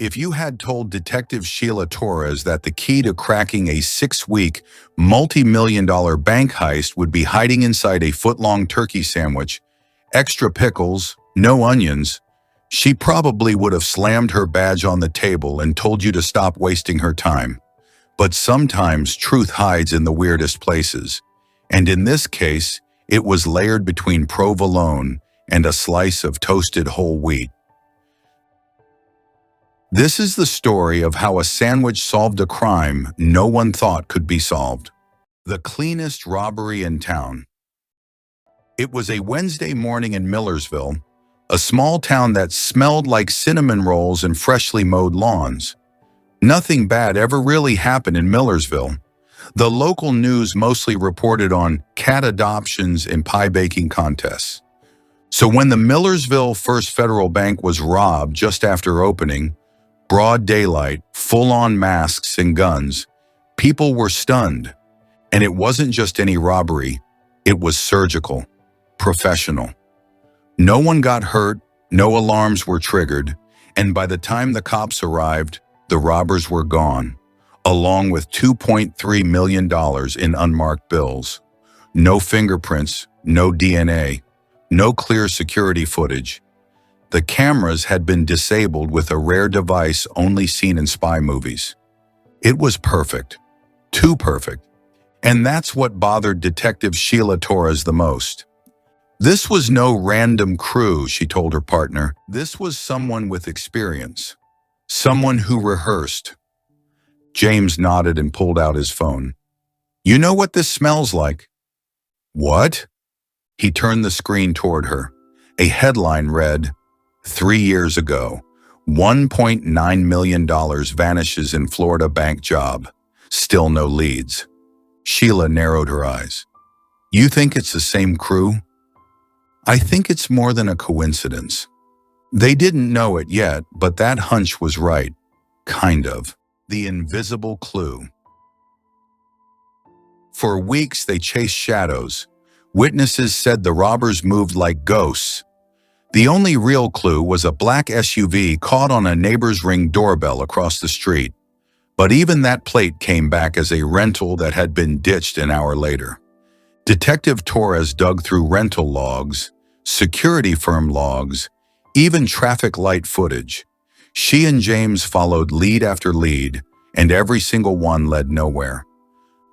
If you had told Detective Sheila Torres that the key to cracking a 6-week, multi-million-dollar bank heist would be hiding inside a foot-long turkey sandwich, extra pickles, no onions, she probably would have slammed her badge on the table and told you to stop wasting her time. But sometimes truth hides in the weirdest places. And in this case, it was layered between provolone and a slice of toasted whole wheat. This is the story of how a sandwich solved a crime no one thought could be solved. The cleanest robbery in town. It was a Wednesday morning in Millersville, a small town that smelled like cinnamon rolls and freshly mowed lawns. Nothing bad ever really happened in Millersville. The local news mostly reported on cat adoptions and pie baking contests. So when the Millersville First Federal Bank was robbed just after opening, broad daylight, full-on masks and guns, people were stunned. And it wasn't just any robbery, it was surgical, professional. No one got hurt, no alarms were triggered, and by the time the cops arrived, the robbers were gone, along with $2.3 million in unmarked bills. No fingerprints, no DNA, no clear security footage. The cameras had been disabled with a rare device only seen in spy movies. It was perfect. Too perfect. And that's what bothered Detective Sheila Torres the most. This was no random crew, she told her partner. This was someone with experience. Someone who rehearsed. James nodded and pulled out his phone. You know what this smells like? What? He turned the screen toward her. A headline read, 3 years ago, $1.9 million vanishes in Florida bank job. Still no leads. Sheila narrowed her eyes. You think it's the same crew? I think it's more than a coincidence. They didn't know it yet, but that hunch was right. Kind of. The invisible clue. For weeks they chased shadows. Witnesses said the robbers moved like ghosts. The only real clue was a black SUV caught on a neighbor's Ring doorbell across the street. But even that plate came back as a rental that had been ditched an hour later. Detective Torres dug through rental logs, security firm logs, even traffic light footage. She and James followed lead after lead, and every single one led nowhere.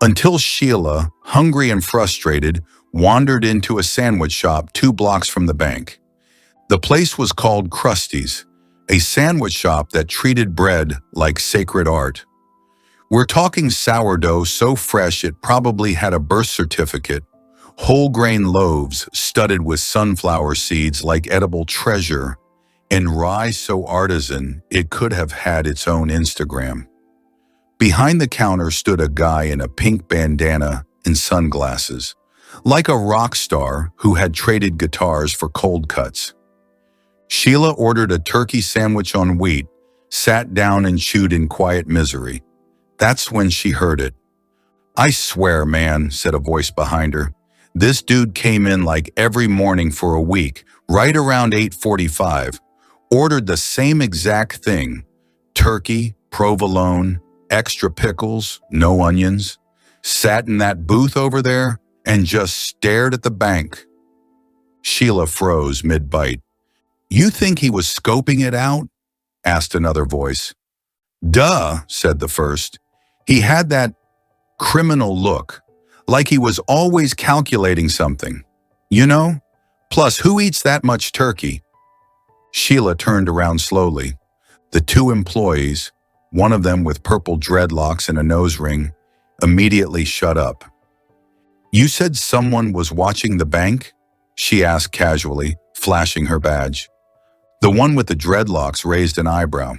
Until Sheila, hungry and frustrated, wandered into a sandwich shop 2 blocks from the bank. The place was called Krusty's, a sandwich shop that treated bread like sacred art. We're talking sourdough so fresh it probably had a birth certificate, whole grain loaves studded with sunflower seeds like edible treasure, and rye so artisan it could have had its own Instagram. Behind the counter stood a guy in a pink bandana and sunglasses, like a rock star who had traded guitars for cold cuts. Sheila ordered a turkey sandwich on wheat, sat down and chewed in quiet misery. That's when she heard it. I swear, man, said a voice behind her. This dude came in like every morning for a week, right around 8:45, ordered the same exact thing. Turkey, provolone, extra pickles, no onions, sat in that booth over there and just stared at the bank. Sheila froze mid-bite. You think he was scoping it out? Asked another voice. Duh, said the first. He had that criminal look, like he was always calculating something. You know? Plus, who eats that much turkey? Sheila turned around slowly. The 2 employees, one of them with purple dreadlocks and a nose ring, immediately shut up. You said someone was watching the bank? She asked casually, flashing her badge. The one with the dreadlocks raised an eyebrow.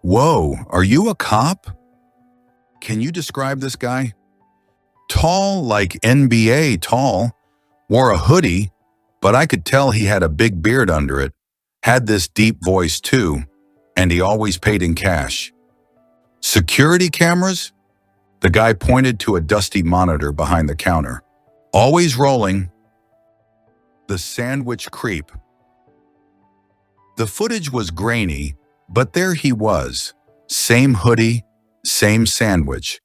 Whoa, are you a cop? Can you describe this guy? Tall like NBA tall, wore a hoodie, but I could tell he had a big beard under it, had this deep voice too, and he always paid in cash. Security cameras? The guy pointed to a dusty monitor behind the counter. Always rolling. The sandwich creep. The footage was grainy, But there he was, same hoodie, same sandwich,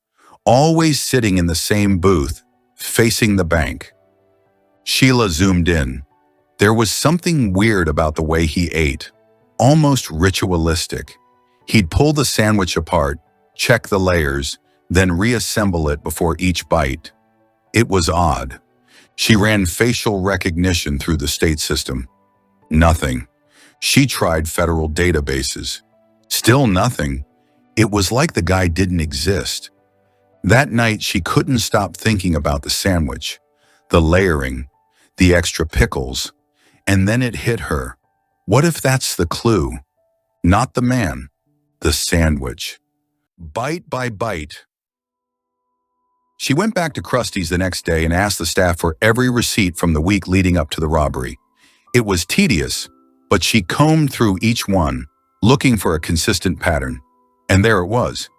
always sitting in the same booth, facing the bank. Sheila zoomed in. There was something weird about the way he ate, almost ritualistic. He'd pull the sandwich apart, check the layers, then reassemble it before each bite. It was odd. She ran facial recognition through the state system. Nothing. She tried federal databases. Still nothing. It was like the guy didn't exist. That night, she couldn't stop thinking about the sandwich, the layering, the extra pickles, and then it hit her. What if that's the clue? Not the man, the sandwich. Bite by bite. She went back to Krusty's the next day and asked the staff for every receipt from the week leading up to the robbery. It was tedious, but she combed through each one, looking for a consistent pattern. And there it was.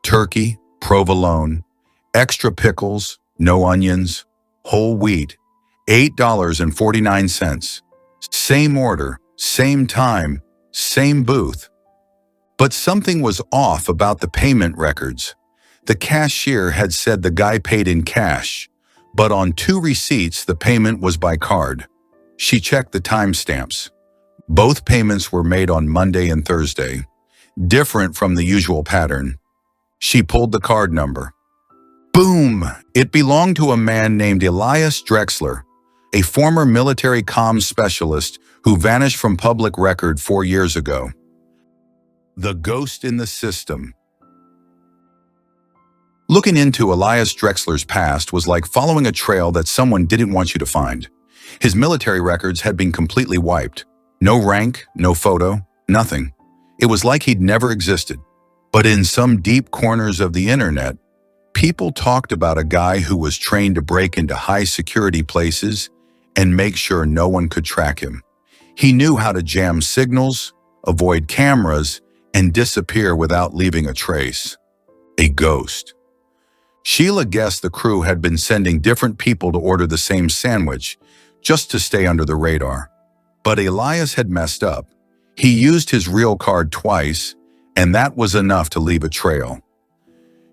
Turkey, provolone, extra pickles, no onions, whole wheat, $8.49. Same order, same time, same booth. But something was off about the payment records. The cashier had said the guy paid in cash, but on 2 receipts the payment was by card. She checked the timestamps. Both payments were made on Monday and Thursday, different from the usual pattern. She pulled the card number. Boom! It belonged to a man named Elias Drexler, a former military comms specialist who vanished from public record 4 years ago. The ghost in the system. Looking into Elias Drexler's past was like following a trail that someone didn't want you to find. His military records had been completely wiped. No rank, no photo, nothing. It was like he'd never existed. But in some deep corners of the internet, people talked about a guy who was trained to break into high-security places and make sure no one could track him. He knew how to jam signals, avoid cameras, and disappear without leaving a trace. A ghost. Sheila guessed the crew had been sending different people to order the same sandwich, just to stay under the radar. But Elias had messed up. He used his real card twice, and that was enough to leave a trail.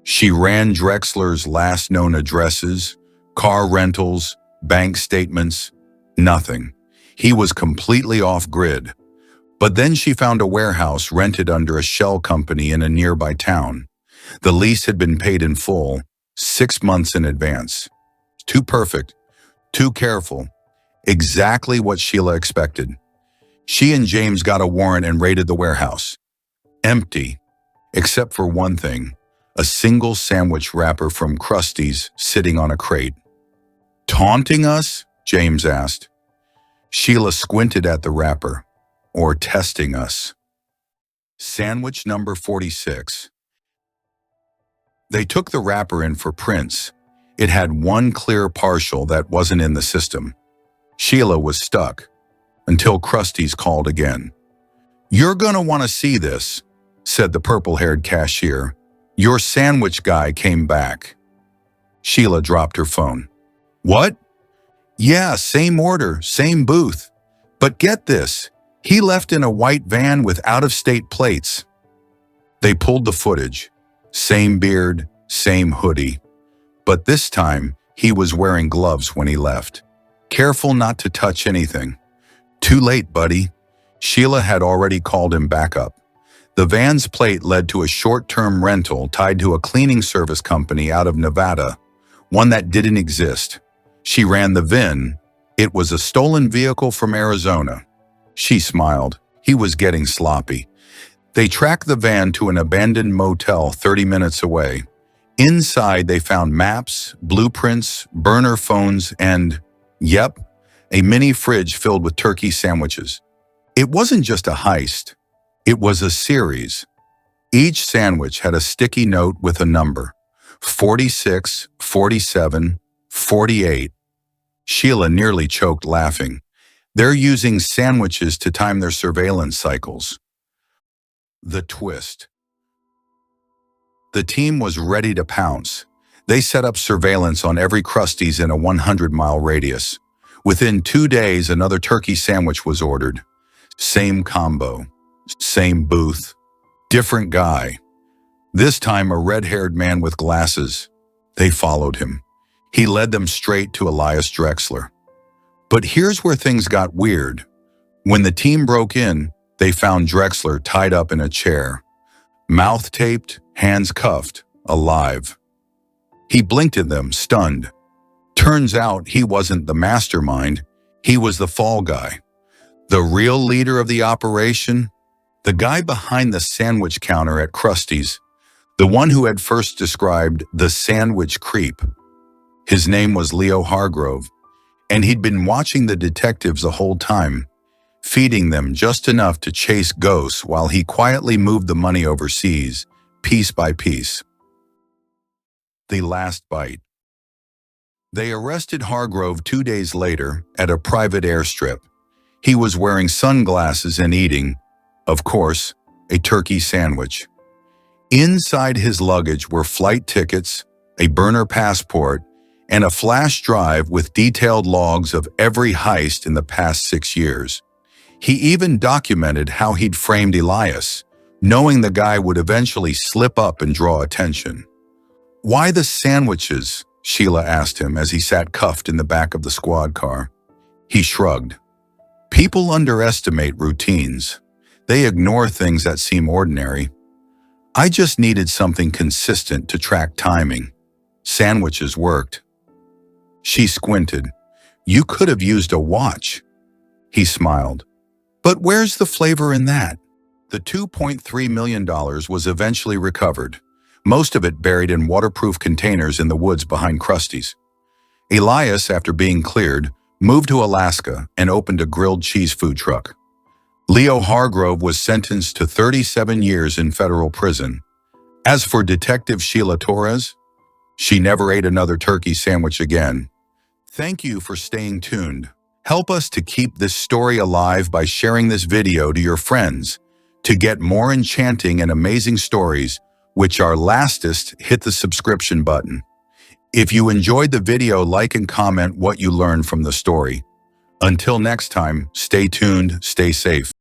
She ran Drexler's last known addresses, car rentals, bank statements, nothing. He was completely off-grid. But then she found a warehouse rented under a shell company in a nearby town. The lease had been paid in full, 6 months in advance. Too perfect, too careful, exactly what Sheila expected. She and James got a warrant and raided the warehouse. Empty, except for one thing, a single sandwich wrapper from Krusty's sitting on a crate. Taunting us? James asked. Sheila squinted at the wrapper. Or testing us. Sandwich number 46. They took the wrapper in for prints. It had one clear partial that wasn't in the system. Sheila was stuck, until Krusty's called again. "You're gonna want to see this," said the purple-haired cashier. "Your sandwich guy came back." Sheila dropped her phone. "What?" "Yeah, same order, same booth. But get this, he left in a white van with out-of-state plates." They pulled the footage. Same beard, same hoodie. But this time, he was wearing gloves when he left. Careful not to touch anything. Too late, buddy. Sheila had already called him back up. The van's plate led to a short-term rental tied to a cleaning service company out of Nevada, one that didn't exist. She ran the VIN. It was a stolen vehicle from Arizona. She smiled. He was getting sloppy. They tracked the van to an abandoned motel 30 minutes away. Inside, they found maps, blueprints, burner phones, and, yep, a mini fridge filled with turkey sandwiches. It wasn't just a heist. It was a series. Each sandwich had a sticky note with a number. 46, 47, 48. Sheila nearly choked laughing. They're using sandwiches to time their surveillance cycles. The twist. The team was ready to pounce. They set up surveillance on every Krusty's in a 100-mile radius. Within 2 days, another turkey sandwich was ordered. Same combo, same booth, Different guy. This time a red-haired man with glasses. They followed him. He led them straight to Elias Drexler. But here's where things got weird. When the team broke in, they found Drexler tied up in a chair, mouth taped, hands cuffed, alive. He blinked at them, stunned. Turns out he wasn't the mastermind, he was the fall guy. The real leader of the operation, the guy behind the sandwich counter at Krusty's, the one who had first described the sandwich creep. His name was Leo Hargrove, and he'd been watching the detectives the whole time, feeding them just enough to chase ghosts while he quietly moved the money overseas, piece by piece. The last bite. They arrested Hargrove 2 days later at a private airstrip. He was wearing sunglasses and eating, of course, a turkey sandwich. Inside his luggage were flight tickets, a burner passport, and a flash drive with detailed logs of every heist in the past 6 years. He even documented how he'd framed Elias, knowing the guy would eventually slip up and draw attention. "Why the sandwiches?" Sheila asked him as he sat cuffed in the back of the squad car. He shrugged. "People underestimate routines. They ignore things that seem ordinary. I just needed something consistent to track timing. Sandwiches worked." She squinted. "You could have used a watch." He smiled. "But where's the flavor in that?" The $2.3 million was eventually recovered, most of it buried in waterproof containers in the woods behind Krusty's. Elias, after being cleared, moved to Alaska and opened a grilled cheese food truck. Leo Hargrove was sentenced to 37 years in federal prison. As for Detective Sheila Torres, she never ate another turkey sandwich again. Thank you for staying tuned. Help us to keep this story alive by sharing this video to your friends. To get more enchanting and amazing stories, which are lastest, hit the subscription button. If you enjoyed the video, like and comment what you learned from the story. Until next time, stay tuned, stay safe.